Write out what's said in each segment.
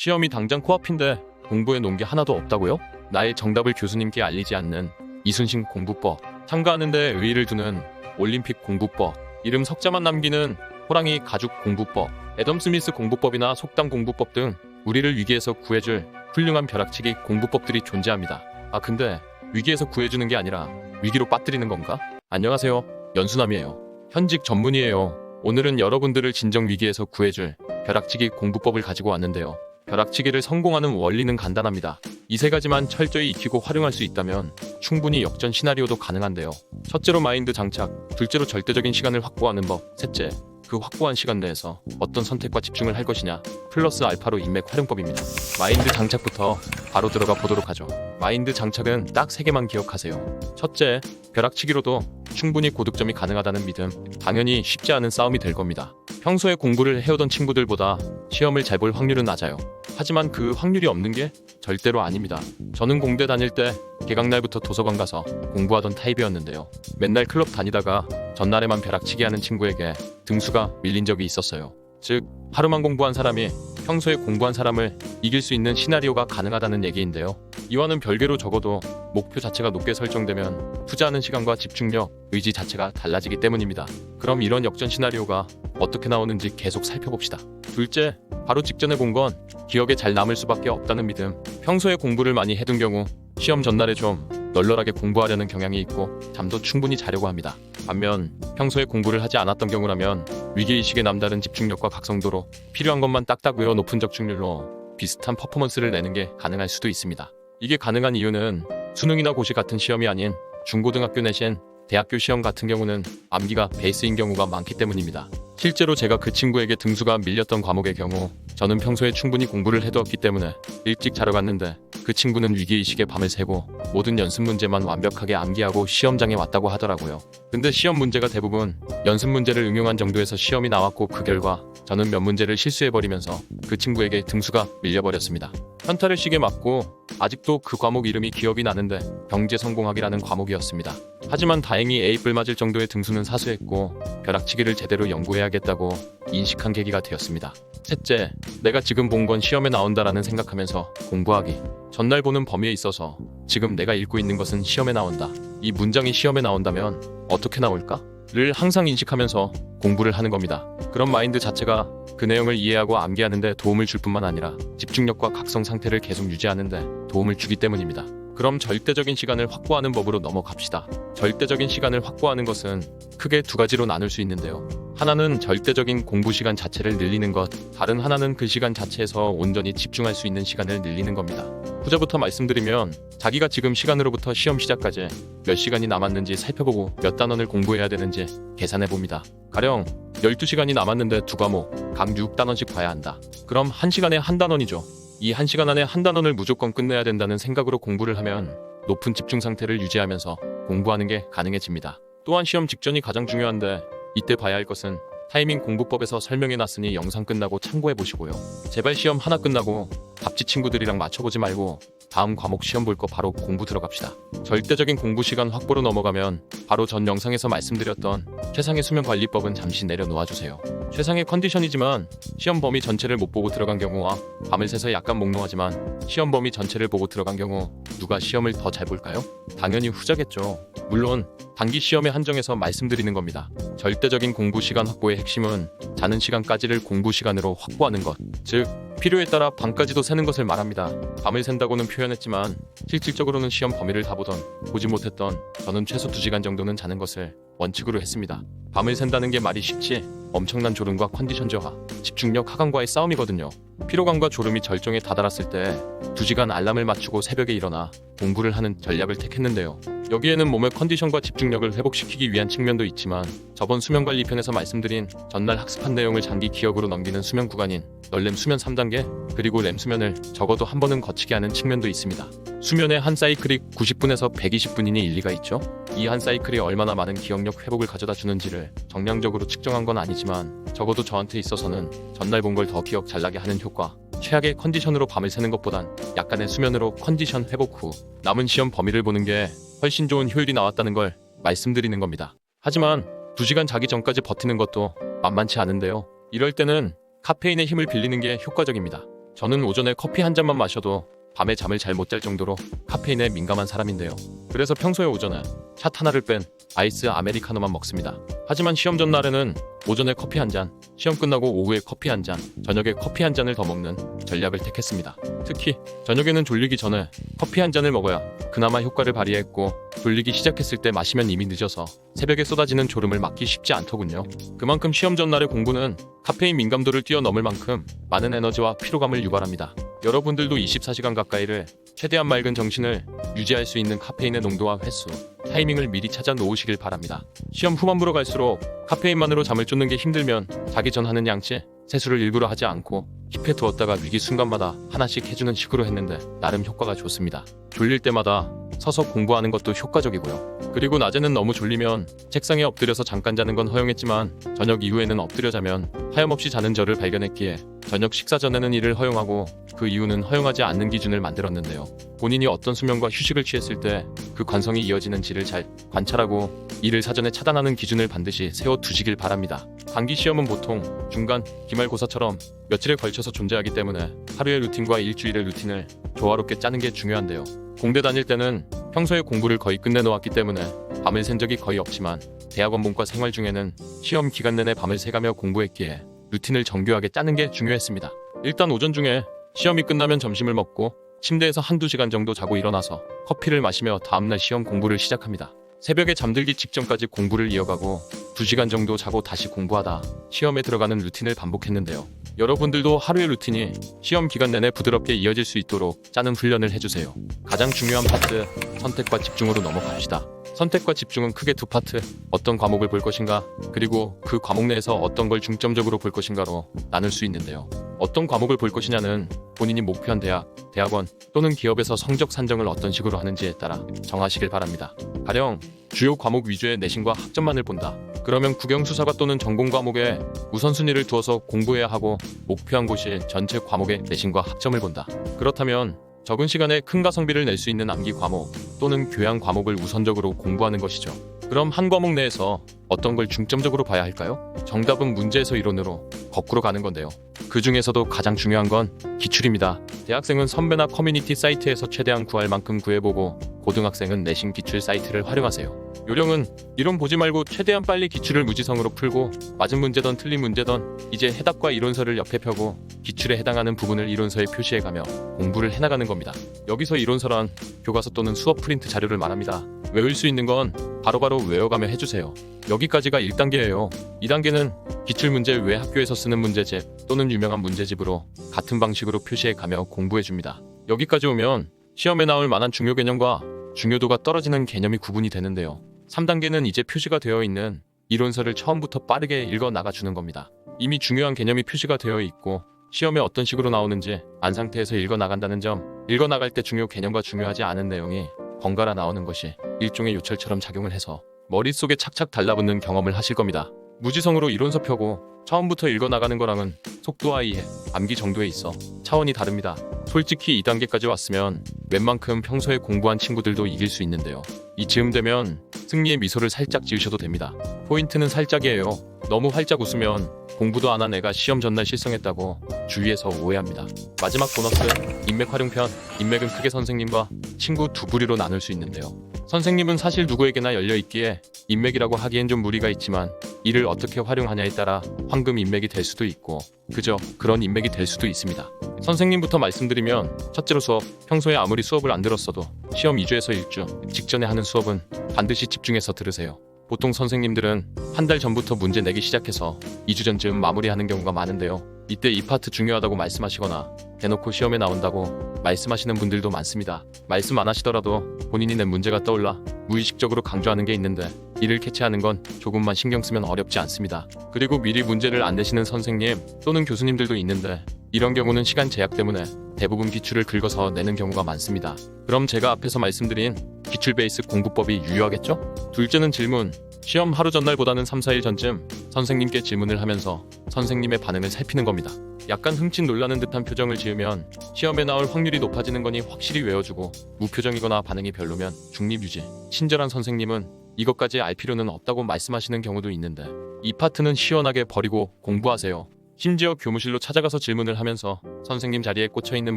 시험이 당장 코앞인데 공부해 놓은 게 하나도 없다고요? 나의 정답을 교수님께 알리지 않는 이순신 공부법, 참가하는데 의의를 두는 올림픽 공부법, 이름 석자만 남기는 호랑이 가죽 공부법, 애덤 스미스 공부법이나 속담 공부법 등 우리를 위기에서 구해줄 훌륭한 벼락치기 공부법들이 존재합니다. 아 근데 위기에서 구해주는 게 아니라 위기로 빠뜨리는 건가? 안녕하세요, 연수남이에요. 현직 전문의예요. 오늘은 여러분들을 진정 위기에서 구해줄 벼락치기 공부법을 가지고 왔는데요. 벼락치기를 성공하는 원리는 간단합니다. 이 세 가지만 철저히 익히고 활용할 수 있다면 충분히 역전 시나리오도 가능한데요. 첫째로 마인드 장착, 둘째로 절대적인 시간을 확보하는 법, 셋째, 그 확보한 시간 내에서 어떤 선택과 집중을 할 것이냐, 플러스 알파로 인맥 활용법입니다. 마인드 장착부터 바로 들어가 보도록 하죠. 마인드 장착은 딱 3개만 기억하세요. 첫째, 벼락치기로도 충분히 고득점이 가능하다는 믿음. 당연히 쉽지 않은 싸움이 될 겁니다. 평소에 공부를 해오던 친구들보다 시험을 잘 볼 확률은 낮아요. 하지만 그 확률이 없는 게 절대로 아닙니다. 저는 공대 다닐 때 개강날부터 도서관 가서 공부하던 타입이었는데요. 맨날 클럽 다니다가 전날에만 벼락치기 하는 친구에게 등수가 밀린 적이 있었어요. 즉, 하루만 공부한 사람이 평소에 공부한 사람을 이길 수 있는 시나리오가 가능하다는 얘기인데요. 이와는 별개로 적어도 목표 자체가 높게 설정되면 투자하는 시간과 집중력, 의지 자체가 달라지기 때문입니다. 그럼 이런 역전 시나리오가 어떻게 나오는지 계속 살펴봅시다. 둘째, 바로 직전에 본 건 기억에 잘 남을 수밖에 없다는 믿음. 평소에 공부를 많이 해둔 경우 시험 전날에 좀 널널하게 공부하려는 경향이 있고 잠도 충분히 자려고 합니다. 반면 평소에 공부를 하지 않았던 경우라면 위기의식에 남다른 집중력과 각성도로 필요한 것만 딱딱 외워 높은 적중률로 비슷한 퍼포먼스를 내는 게 가능할 수도 있습니다. 이게 가능한 이유는 수능이나 고시 같은 시험이 아닌 중고등학교 내신 대학교 시험 같은 경우는 암기가 베이스인 경우가 많기 때문입니다. 실제로 제가 그 친구에게 등수가 밀렸던 과목의 경우 저는 평소에 충분히 공부를 해두었기 때문에 일찍 자러 갔는데 그 친구는 위기의식에 밤을 새고 모든 연습 문제만 완벽하게 암기하고 시험장에 왔다고 하더라고요. 근데 시험 문제가 대부분 연습 문제를 응용한 정도에서 시험이 나왔고 그 결과 저는 몇 문제를 실수해버리면서 그 친구에게 등수가 밀려버렸습니다. 현타를 시게 맞고 아직도 그 과목 이름이 기억이 나는데 경제성공학이라는 과목이었습니다. 하지만 다행히 A뿔 맞을 정도의 등수는 사수했고 벼락치기를 제대로 연구해야겠다고 인식한 계기가 되었습니다. 셋째, 내가 지금 본 건 시험에 나온다라는 생각하면서 공부하기. 전날 보는 범위에 있어서 지금 내가 읽고 있는 것은 시험에 나온다. 이 문장이 시험에 나온다면 어떻게 나올까? 를 항상 인식하면서 공부를 하는 겁니다. 그런 마인드 자체가 그 내용을 이해하고 암기하는 데 도움을 줄 뿐만 아니라 집중력과 각성 상태를 계속 유지하는 데 도움을 주기 때문입니다. 그럼 절대적인 시간을 확보하는 법으로 넘어갑시다. 절대적인 시간을 확보하는 것은 크게 두 가지로 나눌 수 있는데요. 하나는 절대적인 공부 시간 자체를 늘리는 것, 다른 하나는 그 시간 자체에서 온전히 집중할 수 있는 시간을 늘리는 겁니다. 후자부터 말씀드리면 자기가 지금 시간으로부터 시험 시작까지 몇 시간이 남았는지 살펴보고 몇 단원을 공부해야 되는지 계산해봅니다. 가령 12시간이 남았는데 두 과목, 각 6단원씩 봐야 한다. 그럼 1시간에 한 단원이죠. 이 1시간 안에 한 단원을 무조건 끝내야 된다는 생각으로 공부를 하면 높은 집중 상태를 유지하면서 공부하는 게 가능해집니다. 또한 시험 직전이 가장 중요한데 이때 봐야 할 것은 타이밍 공부법에서 설명해놨으니 영상 끝나고 참고해보시고요. 제발 시험 하나 끝나고 밥집 친구들이랑 맞춰보지 말고 다음 과목 시험 볼 거 바로 공부 들어갑시다. 절대적인 공부 시간 확보로 넘어가면 바로 전 영상에서 말씀드렸던 최상의 수면 관리법은 잠시 내려놓아주세요. 최상의 컨디션이지만 시험 범위 전체를 못 보고 들어간 경우와 밤을 새서 약간 몽롱하지만 시험 범위 전체를 보고 들어간 경우 누가 시험을 더 잘 볼까요? 당연히 후자겠죠. 물론 단기 시험에 한정해서 말씀드리는 겁니다. 절대적인 공부 시간 확보의 핵심은 자는 시간까지를 공부 시간으로 확보하는 것, 즉 필요에 따라 밤까지도 새는 것을 말합니다. 밤을 샌다고는 표현했지만 실질적으로는 시험 범위를 다 보지 못했던 저는 최소 2시간 정도는 자는 것을 원칙으로 했습니다. 밤을 샌다는 게 말이 쉽지 엄청난 졸음과 컨디션 저하, 집중력 하강과의 싸움이거든요. 피로감과 졸음이 절정에 다다랐을 때 2시간 알람을 맞추고 새벽에 일어나 공부를 하는 전략을 택했는데요. 여기에는 몸의 컨디션과 집중력을 회복시키기 위한 측면도 있지만 저번 수면관리 편에서 말씀드린 전날 학습한 내용을 장기 기억으로 넘기는 수면 구간인 널렘 수면 3단계 그리고 렘 수면을 적어도 한 번은 거치게 하는 측면도 있습니다. 수면의 한 사이클이 90분에서 120분이니 일리가 있죠. 이 한 사이클이 얼마나 많은 기억력 회복을 가져다 주는지를 정량적으로 측정한 건 아니지만 적어도 저한테 있어서는 전날 본 걸 더 기억 잘 나게 하는 효과, 최악의 컨디션으로 밤을 새는 것보단 약간의 수면으로 컨디션 회복 후 남은 시험 범위를 보는 게 훨씬 좋은 효율이 나왔다는 걸 말씀드리는 겁니다. 하지만 2시간 자기 전까지 버티는 것도 만만치 않은데요. 이럴 때는 카페인의 힘을 빌리는 게 효과적입니다. 저는 오전에 커피 한 잔만 마셔도 밤에 잠을 잘 못 잘 정도로 카페인에 민감한 사람인데요. 그래서 평소에 오전에 샷 하나를 뺀 아이스 아메리카노만 먹습니다. 하지만 시험 전날에는 오전에 커피 한 잔, 시험 끝나고 오후에 커피 한 잔, 저녁에 커피 한 잔을 더 먹는 전략을 택했습니다. 특히 저녁에는 졸리기 전에 커피 한 잔을 먹어야 그나마 효과를 발휘했고, 졸리기 시작했을 때 마시면 이미 늦어서 새벽에 쏟아지는 졸음을 막기 쉽지 않더군요. 그만큼 시험 전날의 공부는 카페인 민감도를 뛰어넘을 만큼 많은 에너지와 피로감을 유발합니다. 여러분들도 24시간 가까이를 최대한 맑은 정신을 유지할 수 있는 카페인의 농도와 횟수, 타이밍을 미리 찾아 놓으시길 바랍니다. 시험 후반부로 갈수록 카페인만으로 잠을 쫓는 게 힘들면 자기 전 하는 양치, 세수를 일부러 하지 않고 킵해 두었다가 위기 순간마다 하나씩 해주는 식으로 했는데 나름 효과가 좋습니다. 졸릴 때마다 서서 공부하는 것도 효과적이고요. 그리고 낮에는 너무 졸리면 책상에 엎드려서 잠깐 자는 건 허용했지만 저녁 이후에는 엎드려 자면 하염없이 자는 저를 발견했기에 저녁 식사 전에는 이를 허용하고 그 이후는 허용하지 않는 기준을 만들었는데요. 본인이 어떤 수면과 휴식을 취했을 때 그 관성이 이어지는지를 잘 관찰하고 이를 사전에 차단하는 기준을 반드시 세워두시길 바랍니다. 단기 시험은 보통 중간, 기말고사처럼 며칠에 걸쳐서 존재하기 때문에 하루의 루틴과 일주일의 루틴을 조화롭게 짜는 게 중요한데요. 공대 다닐 때는 평소에 공부를 거의 끝내놓았기 때문에 밤을 샌 적이 거의 없지만 대학원 본과 생활 중에는 시험 기간 내내 밤을 새가며 공부했기에 루틴을 정교하게 짜는 게 중요했습니다. 일단 오전 중에 시험이 끝나면 점심을 먹고 침대에서 한두 시간 정도 자고 일어나서 커피를 마시며 다음날 시험 공부를 시작합니다. 새벽에 잠들기 직전까지 공부를 이어가고 2시간 정도 자고 다시 공부하다 시험에 들어가는 루틴을 반복했는데요. 여러분들도 하루의 루틴이 시험 기간 내내 부드럽게 이어질 수 있도록 짜는 훈련을 해주세요. 가장 중요한 파트, 선택과 집중으로 넘어갑시다. 선택과 집중은 크게 두 파트, 어떤 과목을 볼 것인가, 그리고 그 과목 내에서 어떤 걸 중점적으로 볼 것인가로 나눌 수 있는데요. 어떤 과목을 볼 것이냐는 본인이 목표한 대학, 대학원 또는 기업에서 성적 산정을 어떤 식으로 하는지에 따라 정하시길 바랍니다. 가령 주요 과목 위주의 내신과 학점만을 본다. 그러면 국영수사과 또는 전공 과목에 우선순위를 두어서 공부해야 하고 목표한 곳이 전체 과목의 내신과 학점을 본다. 그렇다면 적은 시간에 큰 가성비를 낼 수 있는 암기 과목 또는 교양 과목을 우선적으로 공부하는 것이죠. 그럼 한 과목 내에서 어떤 걸 중점적으로 봐야 할까요? 정답은 문제에서 이론으로 거꾸로 가는 건데요. 그 중에서도 가장 중요한 건 기출입니다. 대학생은 선배나 커뮤니티 사이트에서 최대한 구할 만큼 구해보고 고등학생은 내신 기출 사이트를 활용하세요. 요령은 이론 보지 말고 최대한 빨리 기출을 무지성으로 풀고 맞은 문제든 틀린 문제든 이제 해답과 이론서를 옆에 펴고 기출에 해당하는 부분을 이론서에 표시해가며 공부를 해나가는 겁니다. 여기서 이론서란 교과서 또는 수업 프린트 자료를 말합니다. 외울 수 있는 건 바로바로 외워가며 해주세요. 여기까지가 1단계예요. 2단계는 기출문제 외 학교에서 쓰는 문제집 또는 유명한 문제집으로 같은 방식으로 표시해가며 공부해줍니다. 여기까지 오면 시험에 나올 만한 중요 개념과 중요도가 떨어지는 개념이 구분이 되는데요. 3단계는 이제 표시가 되어 있는 이론서를 처음부터 빠르게 읽어 나가주는 겁니다. 이미 중요한 개념이 표시가 되어 있고 시험에 어떤 식으로 나오는지 안 상태에서 읽어 나간다는 점, 읽어 나갈 때 중요 개념과 중요하지 않은 내용이 번갈아 나오는 것이 일종의 요철처럼 작용을 해서 머릿속에 착착 달라붙는 경험을 하실 겁니다. 무지성으로 이론서 펴고 처음부터 읽어 나가는 거랑은 속도와 이해, 암기 정도에 있어 차원이 다릅니다. 솔직히 2단계까지 왔으면 웬만큼 평소에 공부한 친구들도 이길 수 있는데요. 이쯤 되면 승리의 미소를 살짝 지으셔도 됩니다. 포인트는 살짝이에요. 너무 활짝 웃으면 공부도 안 한 애가 시험 전날 실성했다고 주위에서 오해합니다. 마지막 보너스, 인맥 활용편. 인맥은 크게 선생님과 친구 두 부류로 나눌 수 있는데요. 선생님은 사실 누구에게나 열려있기에 인맥이라고 하기엔 좀 무리가 있지만 이를 어떻게 활용하냐에 따라 황금 인맥이 될 수도 있고 그저 그런 인맥이 될 수도 있습니다. 선생님부터 말씀드리면 첫째로 수업, 평소에 아무리 수업을 안 들었어도 시험 2주에서 1주 직전에 하는 수업은 반드시 집중해서 들으세요. 보통 선생님들은 한 달 전부터 문제 내기 시작해서 2주 전쯤 마무리하는 경우가 많은데요. 이때 이 파트 중요하다고 말씀하시거나 대놓고 시험에 나온다고 말씀하시는 분들도 많습니다. 말씀 안 하시더라도 본인이 낸 문제가 떠올라 무의식적으로 강조하는 게 있는데 이를 캐치하는 건 조금만 신경 쓰면 어렵지 않습니다. 그리고 미리 문제를 안 내시는 선생님 또는 교수님들도 있는데 이런 경우는 시간 제약 때문에 대부분 기출을 긁어서 내는 경우가 많습니다. 그럼 제가 앞에서 말씀드린 기출 베이스 공부법이 유효하겠죠? 둘째는 질문. 시험 하루 전날보다는 3-4일 전쯤 선생님께 질문을 하면서 선생님의 반응을 살피는 겁니다. 약간 흠칫 놀라는 듯한 표정을 지으면 시험에 나올 확률이 높아지는 거니 확실히 외워주고 무표정이거나 반응이 별로면 중립유지. 친절한 선생님은 이것까지 알 필요는 없다고 말씀하시는 경우도 있는데 이 파트는 시원하게 버리고 공부하세요. 심지어 교무실로 찾아가서 질문을 하면서 선생님 자리에 꽂혀있는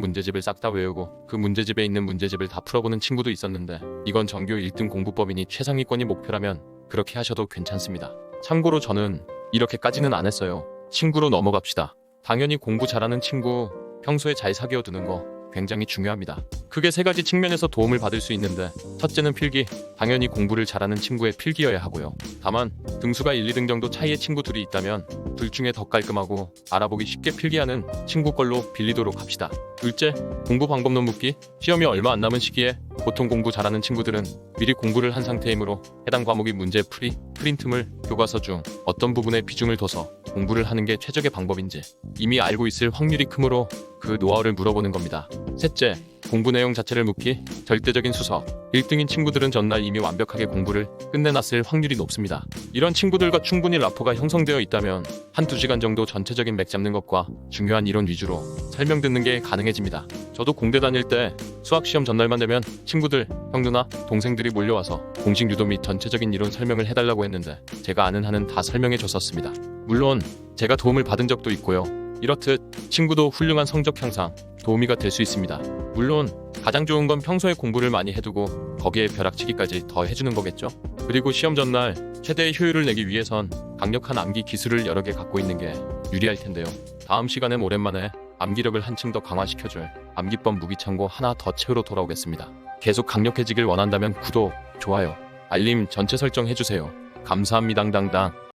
문제집을 싹 다 외우고 그 문제집에 있는 문제집을 다 풀어보는 친구도 있었는데, 이건 전교 1등 공부법이니 최상위권이 목표라면 그렇게 하셔도 괜찮습니다. 참고로 저는 이렇게까지는 안 했어요. 친구로 넘어갑시다. 당연히 공부 잘하는 친구 평소에 잘 사귀어 두는 거 굉장히 중요합니다. 크게 세 가지 측면에서 도움을 받을 수 있는데, 첫째는 필기. 당연히 공부를 잘하는 친구의 필기여야 하고요. 다만 등수가 1, 2등 정도 차이의 친구 둘이 있다면 둘 중에 더 깔끔하고 알아보기 쉽게 필기하는 친구 걸로 빌리도록 합시다. 둘째, 공부 방법론 묻기. 시험이 얼마 안 남은 시기에 보통 공부 잘하는 친구들은 미리 공부를 한 상태이므로 해당 과목의 문제 풀이, 프린트물, 교과서 중 어떤 부분에 비중을 둬서 공부를 하는 게 최적의 방법인지 이미 알고 있을 확률이 크므로 그 노하우를 물어보는 겁니다. 셋째, 공부 내용 자체를 묻기. 절대적인 수석 1등인 친구들은 전날 이미 완벽하게 공부를 끝내놨을 확률이 높습니다. 이런 친구들과 충분히 라포가 형성되어 있다면 한두 시간 정도 전체적인 맥 잡는 것과 중요한 이론 위주로 설명 듣는 게 가능해집니다. 저도 공대 다닐 때 수학시험 전날만 되면 친구들, 형 누나, 동생들이 몰려와서 공식 유도 및 전체적인 이론 설명을 해달라고 했는데 제가 아는 한은 다 설명해 줬었습니다. 물론 제가 도움을 받은 적도 있고요. 이렇듯 친구도 훌륭한 성적 향상, 도우미가 될 수 있습니다. 물론 가장 좋은 건 평소에 공부를 많이 해두고 거기에 벼락치기까지 더 해주는 거겠죠. 그리고 시험 전날 최대의 효율을 내기 위해선 강력한 암기 기술을 여러 개 갖고 있는 게 유리할 텐데요. 다음 시간엔 오랜만에 암기력을 한층 더 강화시켜줄 암기법 무기창고 하나 더 채우러 돌아오겠습니다. 계속 강력해지길 원한다면 구독, 좋아요, 알림 전체 설정해주세요. 감사합니다. 당당당.